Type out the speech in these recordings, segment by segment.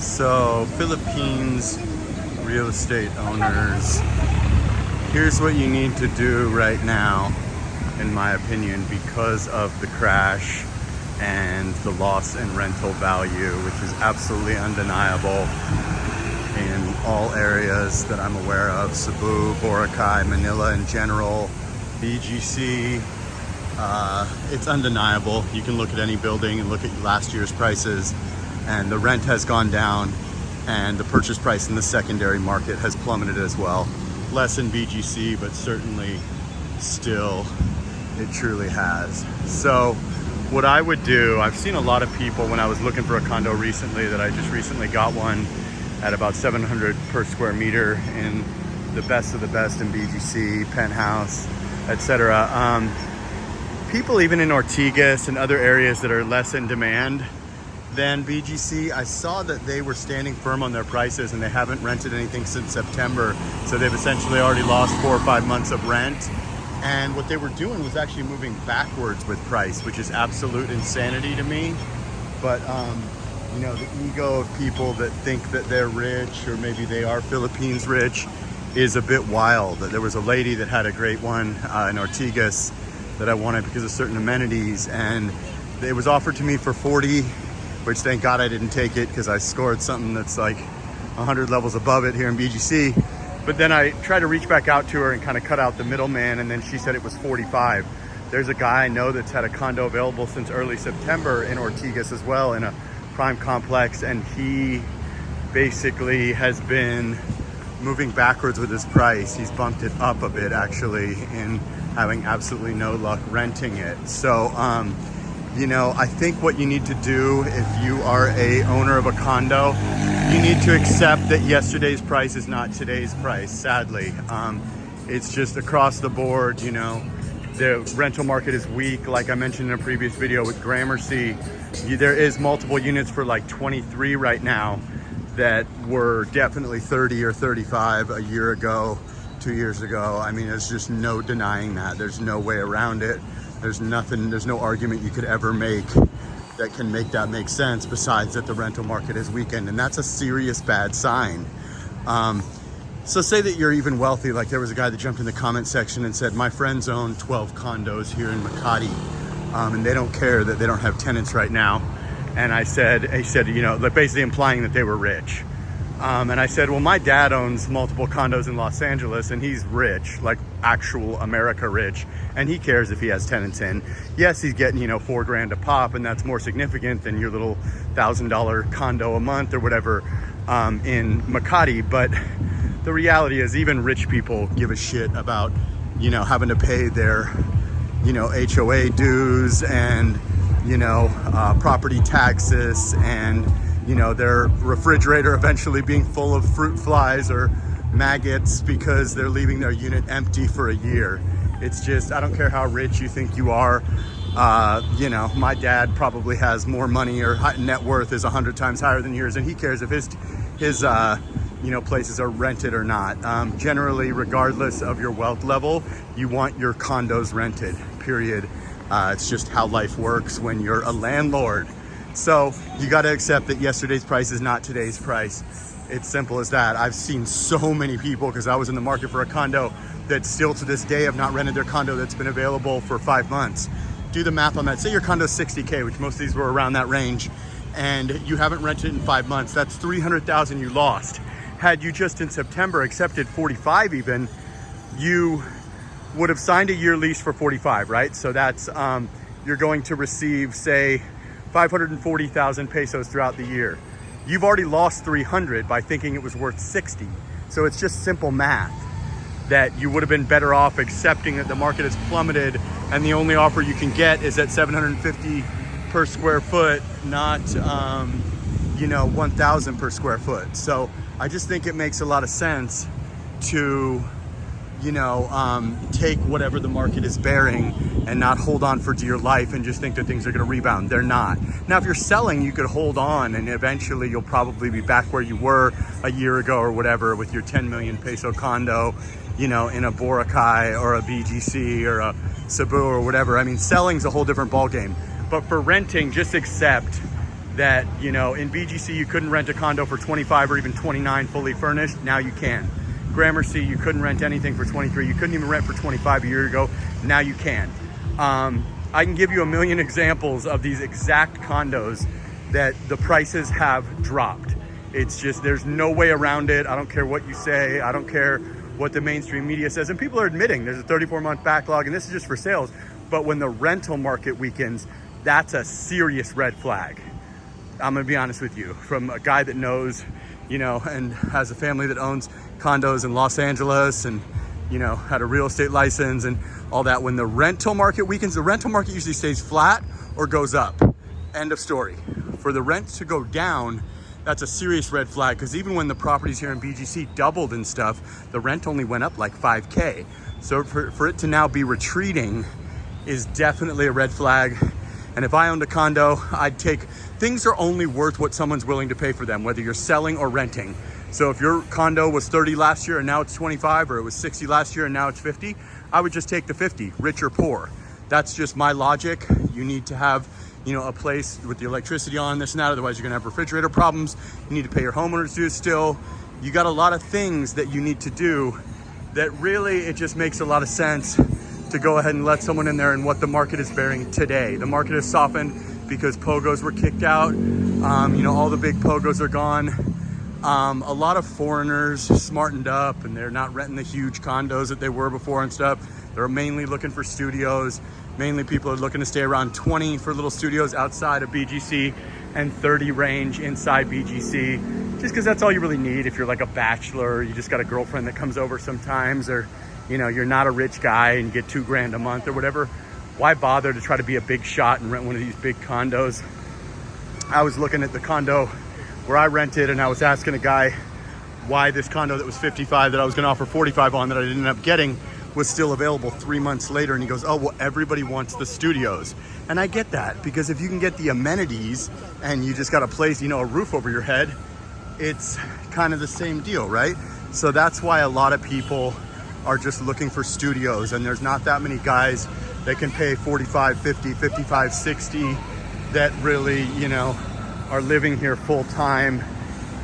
So, Philippines real estate owners, here's what you need to do right now, in my opinion, because of the crash and the loss in rental value, which is absolutely undeniable in all areas that I'm aware of: Cebu, Boracay, Manila in general, BGC. It's undeniable. You can look at any building and look at last year's prices, and the rent has gone down, and the purchase price in the secondary market has plummeted as well. Less in BGC, but certainly still it truly has. So what I would do, I've seen a lot of people when I was looking for a condo recently, that I just recently got one at about 700 per square meter in the best of the best in BGC, penthouse, etc. People even in Ortigas and other areas that are less in demand than BGC, I saw that they were standing firm on their prices and they haven't rented anything since September. So they've essentially already lost 4 or 5 months of rent. And what they were doing was actually moving backwards with price, which is absolute insanity to me. But, you know, the ego of people that think that they're rich, or maybe they are Philippines rich, is a bit wild. There was a lady that had a great one in Ortigas that I wanted because of certain amenities, and it was offered to me for 40, which thank God I didn't take it, because I scored something that's like 100 levels above it here in BGC. But then I tried to reach back out to her and kind of cut out the middleman, and then she said it was 45. There's a guy I know that's had a condo available since early September in Ortigas as well, in a prime complex, and he basically has been moving backwards with his price. He's bumped it up a bit, actually, in having absolutely no luck renting it. So, you know, I think what you need to do if you are a owner of a condo, you need to accept that yesterday's price is not today's price, sadly. It's just across the board, you know. The rental market is weak. Like I mentioned in a previous video with Gramercy, there is multiple units for like 23 right now that were definitely 30 or 35 a year ago, 2 years ago. I mean, there's just no denying that. There's no way around it. There's nothing, there's no argument you could ever make that can make that make sense, besides that the rental market is weakened, and that's a serious bad sign. So say that you're even wealthy. Like, there was a guy that jumped in the comment section and said, my friends own 12 condos here in Makati, and they don't care that they don't have tenants right now. And he said, you know, basically implying that they were rich. And I said, well, my dad owns multiple condos in Los Angeles, and he's rich, like actual America rich, and he cares if he has tenants in. Yes, he's getting, you know, $4 grand a pop, and that's more significant than your little $1,000 condo a month or whatever in Makati. But the reality is, even rich people give a shit about, you know, having to pay their, you know, HOA dues and, you know, property taxes, and, you know, their refrigerator eventually being full of fruit flies or maggots because they're leaving their unit empty for a year. It's just, I don't care how rich you think you are. You know, my dad probably has more money, or net worth is 100 times higher than yours, and he cares if his you know, places are rented or not. Generally, regardless of your wealth level, you want your condos rented, period. It's just how life works when you're a landlord. So you got to accept that yesterday's price is not today's price. It's simple as that. I've seen so many people, because I was in the market for a condo, that still to this day have not rented their condo that's been available for 5 months. Do the math on that. Say your condo's 60K, which most of these were around that range, and you haven't rented it in 5 months. That's 300,000 you lost. Had you just in September accepted 45 even, you would have signed a year lease for 45, right? So that's, you're going to receive, say, 540,000 pesos throughout the year. You've already lost 300 by thinking it was worth 60. So it's just simple math that you would have been better off accepting that the market has plummeted, and the only offer you can get is at 750 per square foot, not, you know, 1,000 per square foot. So I just think it makes a lot of sense to, you know, take whatever the market is bearing and not hold on for dear life and just think that things are going to rebound. They're not. Now, if you're selling, you could hold on, and eventually you'll probably be back where you were a year ago or whatever, with your 10 million peso condo, you know, in a Boracay or a BGC or a Cebu or whatever. I mean, selling's a whole different ballgame. But for renting, just accept that, you know, in BGC you couldn't rent a condo for 25 or even 29 fully furnished. Now you can. Gramercy, you couldn't rent anything for 23. You couldn't even rent for 25 a year ago. Now you can. I can give you a million examples of these exact condos that the prices have dropped. It's just, there's no way around it. I don't care what you say. I don't care what the mainstream media says. And people are admitting there's a 34-month backlog, and this is just for sales. But when the rental market weakens, that's a serious red flag. I'm gonna be honest with you, from a guy that knows, you know, and has a family that owns condos in Los Angeles and, you know, had a real estate license and all that. When the rental market weakens, the rental market usually stays flat or goes up. End of story. For the rent to go down, that's a serious red flag, because even when the properties here in BGC doubled and stuff, the rent only went up like 5K. So for it to now be retreating is definitely a red flag. And if I owned a condo, I'd take, things are only worth what someone's willing to pay for them, whether you're selling or renting. So if your condo was 30 last year and now it's 25, or it was 60 last year and now it's 50, I would just take the 50, rich or poor. That's just my logic. You need to have, you know, a place with the electricity on, this and that, otherwise you're gonna have refrigerator problems. You need to pay your homeowners dues still. You got a lot of things that you need to do that really, it just makes a lot of sense to go ahead and let someone in there and what the market is bearing today. The market has softened because pogos were kicked out. You know, all the big pogos are gone. A lot of foreigners smartened up and they're not renting the huge condos that they were before and stuff. They're mainly looking for studios. Mainly people are looking to stay around 20 for little studios outside of BGC and 30 range inside BGC, just because that's all you really need if you're like a bachelor, you just got a girlfriend that comes over sometimes, or, you know, you're not a rich guy and you get $2,000 a month or whatever. Why bother to try to be a big shot and rent one of these big condos? I was looking at the condo where I rented and I was asking a guy why this condo that was 55 that I was gonna offer 45 on that I didn't end up getting was still available 3 months later. And he goes, oh, well, everybody wants the studios. And I get that, because if you can get the amenities and you just got a place, you know, a roof over your head, it's kind of the same deal, right? So that's why a lot of people are just looking for studios, and there's not that many guys that can pay 45, 50, 55, 60 that really, you know, are living here full time.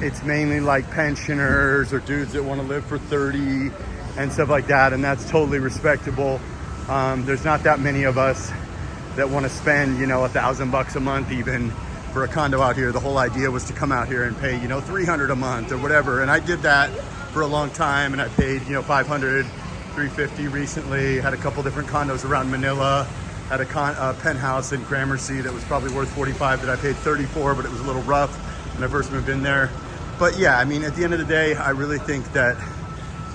It's mainly like pensioners or dudes that want to live for 30 and stuff like that, and that's totally respectable. There's not that many of us that want to spend, you know, $1,000 a month even for a condo out here. The whole idea was to come out here and pay, you know, $300 a month or whatever, and I did that for a long time, and I paid, you know, $500, $350 recently. Had a couple different condos around Manila. Had a penthouse in Gramercy that was probably worth $45 that I paid $34, but it was a little rough when I first moved in there. But yeah, I mean, at the end of the day, I really think that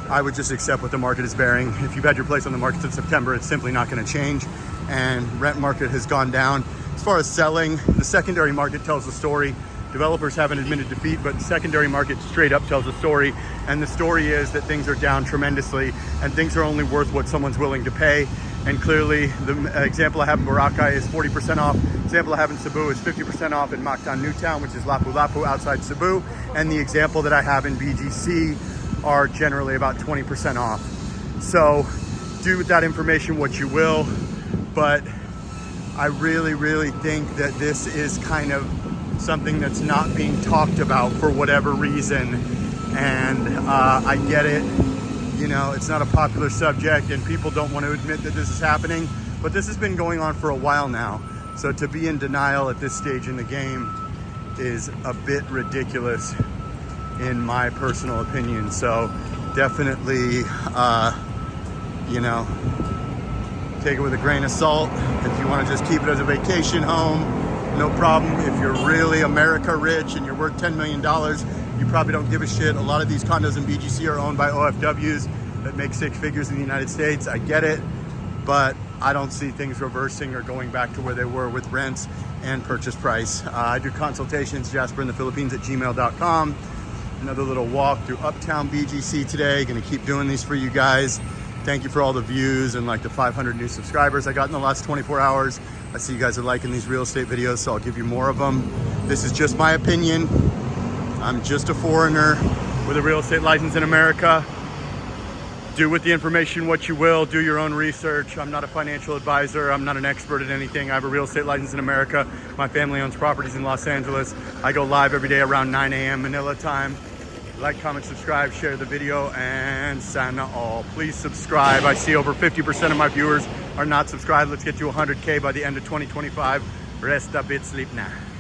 I would just accept what the market is bearing. If you've had your place on the market since September, it's simply not going to change, and rent market has gone down. As far as selling, the secondary market tells the story. Developers haven't admitted defeat, but the secondary market straight up tells a story, and the story is that things are down tremendously and things are only worth what someone's willing to pay. And clearly, the example I have in Boracay is 40% off. Example I have in Cebu is 50% off in Mactan Newtown, which is Lapu-Lapu outside Cebu. And the example that I have in BGC are generally about 20% off. So do with that information what you will, but I really, really think that this is kind of something that's not being talked about for whatever reason. And I get it. You know, it's not a popular subject and people don't want to admit that this is happening, but this has been going on for a while now. So to be in denial at this stage in the game is a bit ridiculous in my personal opinion. So definitely, you know, take it with a grain of salt. If you want to just keep it as a vacation home, no problem. If you're really America rich and you're worth $10 million, you probably don't give a shit. A lot of these condos in BGC are owned by OFWs that make 6 figures in the United States. I get it, but I don't see things reversing or going back to where they were with rents and purchase price. I do consultations, JasperInThePhilippines at gmail.com. Another little walk through Uptown BGC today. Gonna keep doing these for you guys. Thank you for all the views and like the 500 new subscribers I got in the last 24 hours. I see you guys are liking these real estate videos, so I'll give you more of them. This is just my opinion. I'm just a foreigner with a real estate license in America. do with the information what you will. Do your own research. I'm not a financial advisor. I'm not an expert at anything. I have a real estate license in America. My family owns properties in Los Angeles. I go live every day around 9 a.m. Manila time. Like, comment, subscribe, share the video, and sana all. Please subscribe. I see over 50% of my viewers are not subscribed. Let's get to 100K by the end of 2025. Rest a bit, sleep now.